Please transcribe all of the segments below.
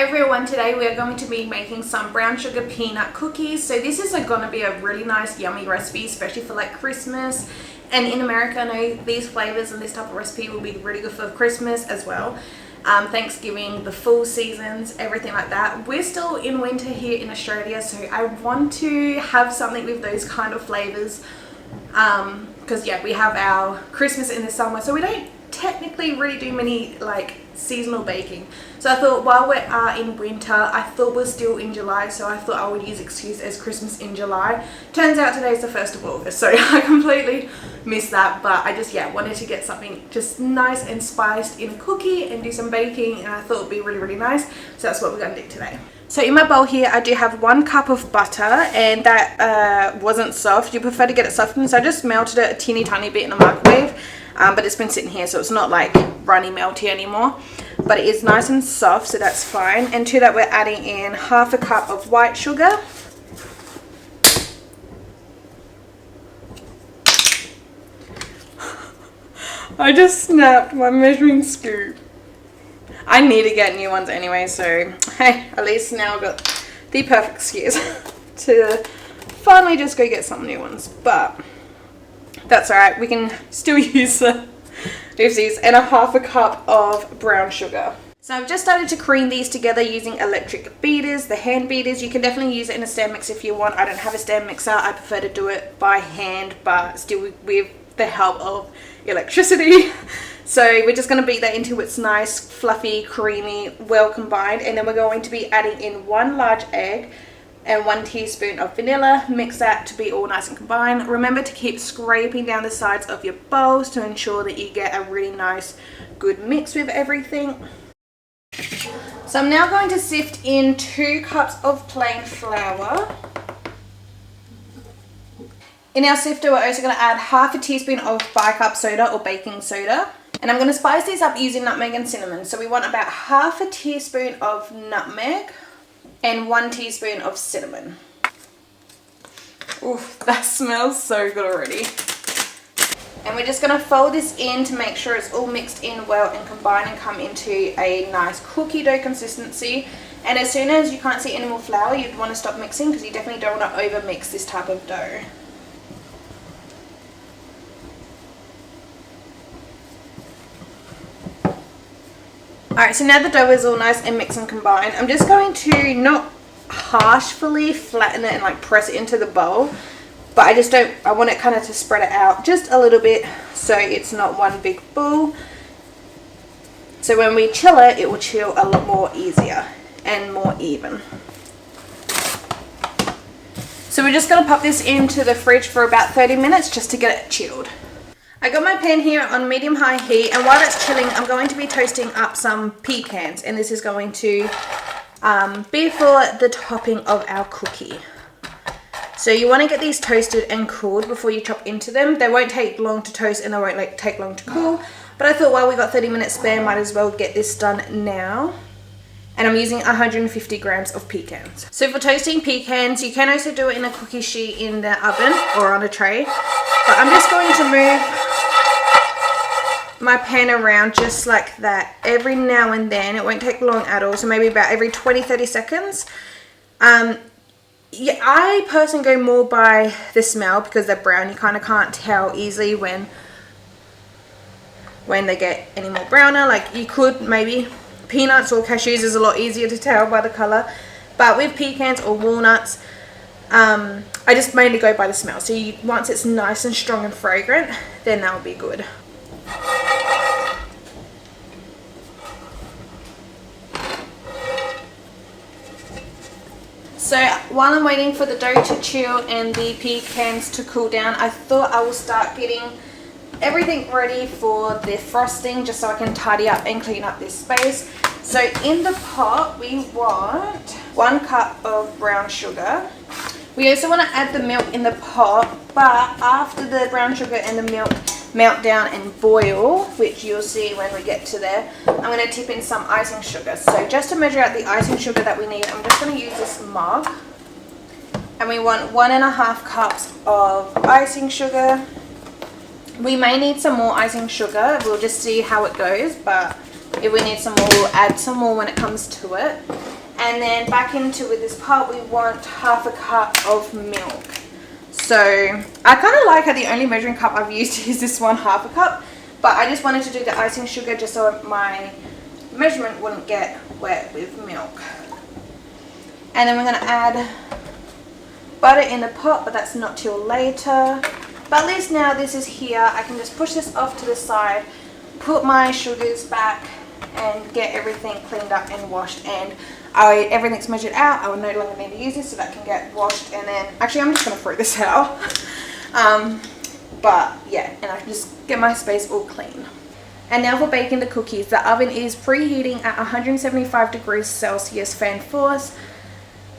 everyone, today we are going to be making some brown sugar peanut cookies. So this is going to be a really nice yummy recipe, especially for like Christmas. And in America, I know these flavors and this type of recipe will be really good for Christmas as well. Thanksgiving, the fall seasons, everything like that. We're still in winter here in Australia, so I want to have something with those kind of flavors. Because yeah, we have our Christmas in the summer, so we don't technically really do many like seasonal baking. So I thought while we are in winter, I thought we're still in July, so I thought I would use excuse as Christmas in July. Turns out today's the 1st of August, so I completely missed that, but I just wanted to get something just nice and spiced in a cookie and do some baking, and I thought it would be really nice. So that's what we're going to do today. So in my bowl here, I do have 1 cup of butter, and that wasn't soft. You prefer to get it softened, so I just melted it a teeny tiny bit in the microwave. But it's been sitting here, so it's not like runny melty anymore, but it is nice and soft, so that's fine. And to that we're adding in 1/2 cup of white sugar, I just snapped my measuring scoop. I need to get new ones anyway, so hey, at least now I've got the perfect excuse to finally just go get some new ones. But that's alright, we can still use these, and 1/2 cup of brown sugar. So I've just started to cream these together using electric beaters, the hand beaters. You can definitely use it in a stand mixer if you want. I don't have a stand mixer, I prefer to do it by hand, but still with the help of electricity. So we're just going to beat that until it's nice, fluffy, creamy, well combined, and then we're going to be adding in 1 large egg and 1 teaspoon of vanilla. Mix that to be all nice and combined. Remember to keep scraping down the sides of your bowls to ensure that you get a really nice, good mix with everything. So I'm now going to sift in 2 cups of plain flour. In our sifter, we're also going to add 1/2 teaspoon of bicarb soda or baking soda. And I'm going to spice these up using nutmeg and cinnamon. So we want about 1/2 teaspoon of nutmeg and 1 teaspoon of cinnamon. Oof, that smells so good already. And we're just going to fold this in to make sure it's all mixed in well and combine and come into a nice cookie dough consistency. And as soon as you can't see any more flour, you'd want to stop mixing, because you definitely don't want to over mix this type of dough. Alright, so now the dough is all nice and mixed and combined, I'm just going to not harshly flatten it and like press it into the bowl, but I want it kind of to spread it out just a little bit so it's not one big ball. So when we chill it, it will chill a lot more easier and more even. So we're just going to pop this into the fridge for about 30 minutes just to get it chilled. I got my pan here on medium-high heat, and while that's chilling, I'm going to be toasting up some pecans, and this is going to be for the topping of our cookie. So you want to get these toasted and cooled before you chop into them. They won't take long to toast and they won't take long to cool, but I thought while we got 30 minutes spare, might as well get this done now. And I'm using 150 grams of pecans. So for toasting pecans, you can also do it in a cookie sheet in the oven or on a tray, but I'm just going to move my pan around just like that every now and then. It won't take long at all, so maybe about every 20-30 seconds. Yeah, I personally go more by the smell, because they're brown. You kind of can't tell easily when they get any more browner. Like you could maybe peanuts or cashews is a lot easier to tell by the color, but with pecans or walnuts, I just mainly go by the smell. So once it's nice and strong and fragrant, then that'll be good. So while I'm waiting for the dough to chill and the pecans to cool down, I thought I will start getting everything ready for the frosting, just so I can tidy up and clean up this space. So in the pot we want 1 cup of brown sugar. We also want to add the milk in the pot, but after the brown sugar and the milk melt down and boil, which you'll see when we get to there, I'm going to tip in some icing sugar. So just to measure out the icing sugar that we need, I'm just going to use this mug, and we want 1.5 cups of icing sugar. We may need some more icing sugar, we'll just see how it goes, but If we need some more, we'll add some more when it comes to it. And then back into with this part, we want 1/2 cup of milk. So I kind of like how the only measuring cup I've used is this one, 1/2 cup. But I just wanted to do the icing sugar just so my measurement wouldn't get wet with milk. And then we're going to add butter in the pot, but that's not till later. But at least now this is here, I can just push this off to the side, put my sugars back and get everything cleaned up and washed, and everything's measured out. I will no longer need to use this so that can get washed. And then actually I'm just going to throw this out. But yeah, and I can just get my space all clean. And now for baking the cookies. The oven is preheating at 175 degrees Celsius fan force.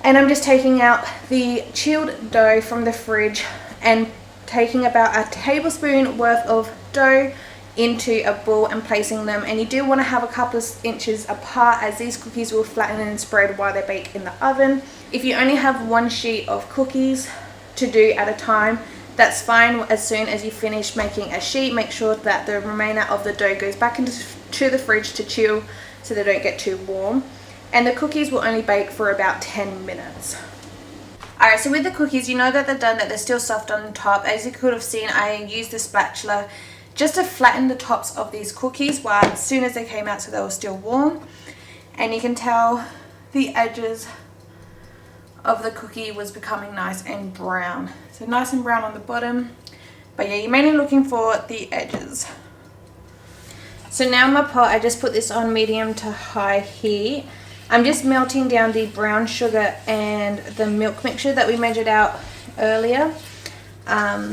And I'm just taking out the chilled dough from the fridge and taking about a tablespoon worth of dough into a bowl and placing them. And you do want to have a couple of inches apart, as these cookies will flatten and spread while they bake in the oven. If you only have one sheet of cookies to do at a time, that's fine. As soon as you finish making a sheet, make sure that the remainder of the dough goes back into the fridge to chill so they don't get too warm. And the cookies will only bake for about 10 minutes. Alright, so with the cookies, you know that they're done, that they're still soft on top. As you could have seen, I used the spatula just to flatten the tops of these cookies while as soon as they came out, so they were still warm. And you can tell the edges of the cookie was becoming nice and brown. So nice and brown on the bottom. But yeah, you're mainly looking for the edges. So now in my pot, I just put this on medium to high heat. I'm just melting down the brown sugar and the milk mixture that we measured out earlier.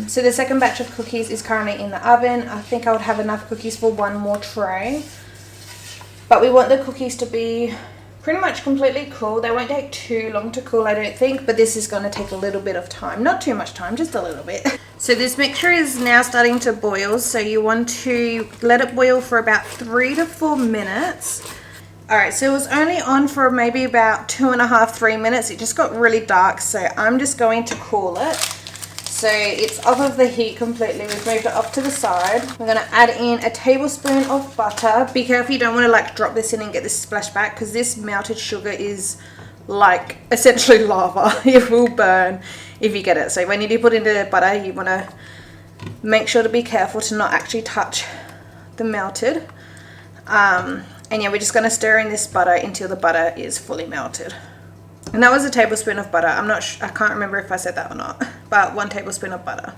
So the second batch of cookies is currently in the oven. I think I would have enough cookies for one more tray. But we want the cookies to be pretty much completely cool. They won't take too long to cool, I don't think, but this is going to take a little bit of time. Not too much time, just a little bit. So this mixture is now starting to boil, so you want to let it boil for about 3 to 4 minutes. Alright, so it was only on for maybe about 2.5 to 3 minutes. It just got really dark, so I'm just going to cool it. So it's off of the heat completely. We've moved it off to the side. We're going to add in a tablespoon of butter. Be careful you don't want to like drop this in and get this splashback, because this melted sugar is like essentially lava. It will burn if you get it. So when you do put in the butter, you want to make sure to be careful to not actually touch the melted. And yeah, we're just going to stir in this butter until the butter is fully melted. And that was a tablespoon of butter. I'm not sure, I can't remember if I said that or not, but 1 tablespoon of butter.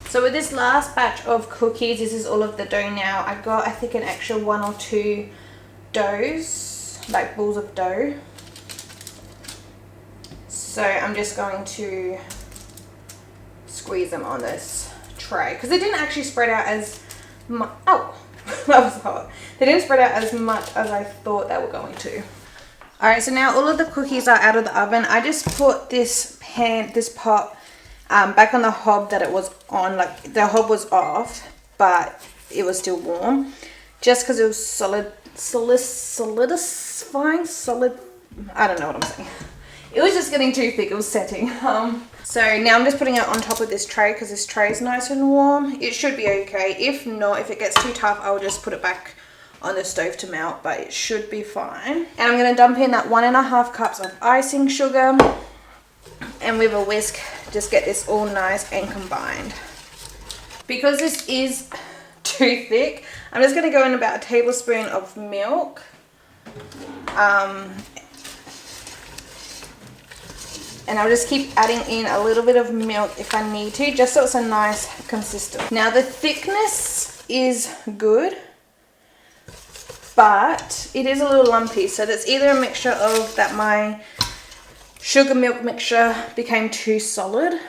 So with this last batch of cookies, this is all of the dough now. I got, I think, an extra 1 or 2 doughs, like balls of dough. So I'm just going to squeeze them on this tray, because they didn't actually spread out as much. Oh, that was hot. They didn't spread out as much as I thought they were going to. Alright, so now all of the cookies are out of the oven. I just put this pot back on the hob that it was on. Like the hob was off, but it was still warm, just because it was solidifying. I don't know what I'm saying. It was just getting too thick. It was setting. So now I'm just putting it on top of this tray, because this tray is nice and warm. It should be okay. If not, if it gets too tough, I'll just put it back on the stove to melt, but it should be fine. And I'm going to dump in that 1.5 cups of icing sugar, and with a whisk just get this all nice and combined. Because this is too thick, I'm just going to go in about a tablespoon of milk. And I'll just keep adding in a little bit of milk if I need to, just so it's a nice consistency. Now the thickness is good, but it is a little lumpy, so that's either a mixture of that my sugar milk mixture became too solid,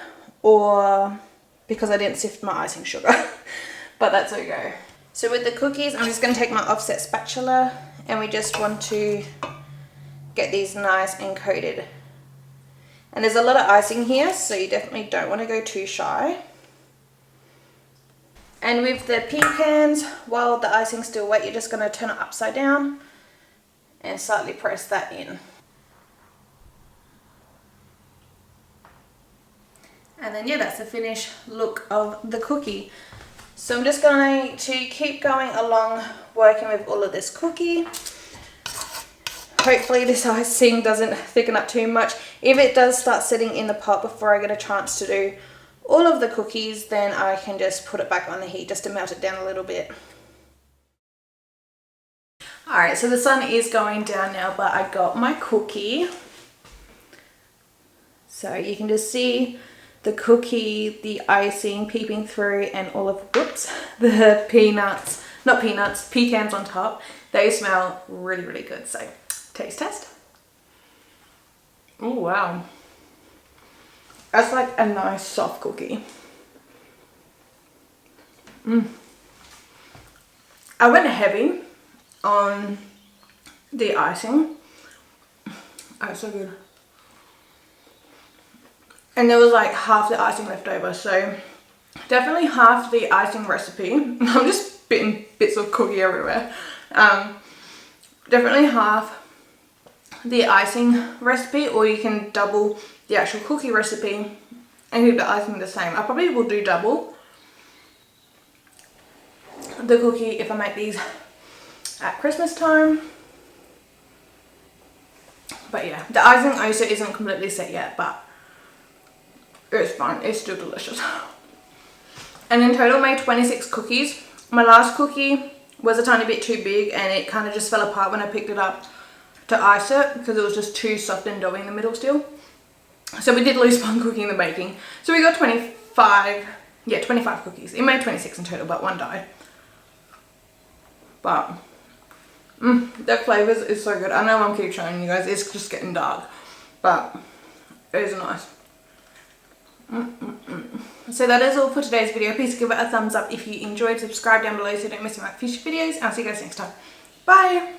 or because I didn't sift my icing sugar. But that's okay. So with the cookies, I'm just going to take my offset spatula, and we just want to get these nice and coated. And there's a lot of icing here, so you definitely don't want to go too shy. And with the pecans, while the icing's still wet, you're just going to turn it upside down and slightly press that in. And then yeah, that's the finished look of the cookie. So I'm just going to keep going along working with all of this cookie. Hopefully this icing doesn't thicken up too much. If it does start sitting in the pot before I get a chance to do all of the cookies, then I can just put it back on the heat just to melt it down a little bit. Alright, so the sun is going down now, but I got my cookie. So you can just see the cookie, the icing peeping through, and all of, whoops, the peanuts, not peanuts, pecans on top. They smell really, really good. So taste test. Oh wow. That's like a nice soft cookie. I went heavy on the icing. Oh, it's so good. And there was like half the icing left over, so definitely half the icing recipe. I'm just spitting bits of cookie everywhere. Definitely half the icing recipe, or you can double the actual cookie recipe and keep the icing the same. I probably will do double the cookie if I make these at Christmas time. But yeah, the icing also isn't completely set yet, but it's fine, it's still delicious. And in total I made 26 cookies. My last cookie was a tiny bit too big and it kind of just fell apart when I picked it up to ice it because it was just too soft and doughy in the middle still. So we did lose one cookie in the baking. So we got 25 cookies. It made 26 in total, but one died. But the flavours is so good. I know I'm keep showing you guys, it's just getting dark, but it is nice. So that is all for today's video. Please give it a thumbs up if you enjoyed. Subscribe down below so you don't miss my future videos. I'll see you guys next time. Bye!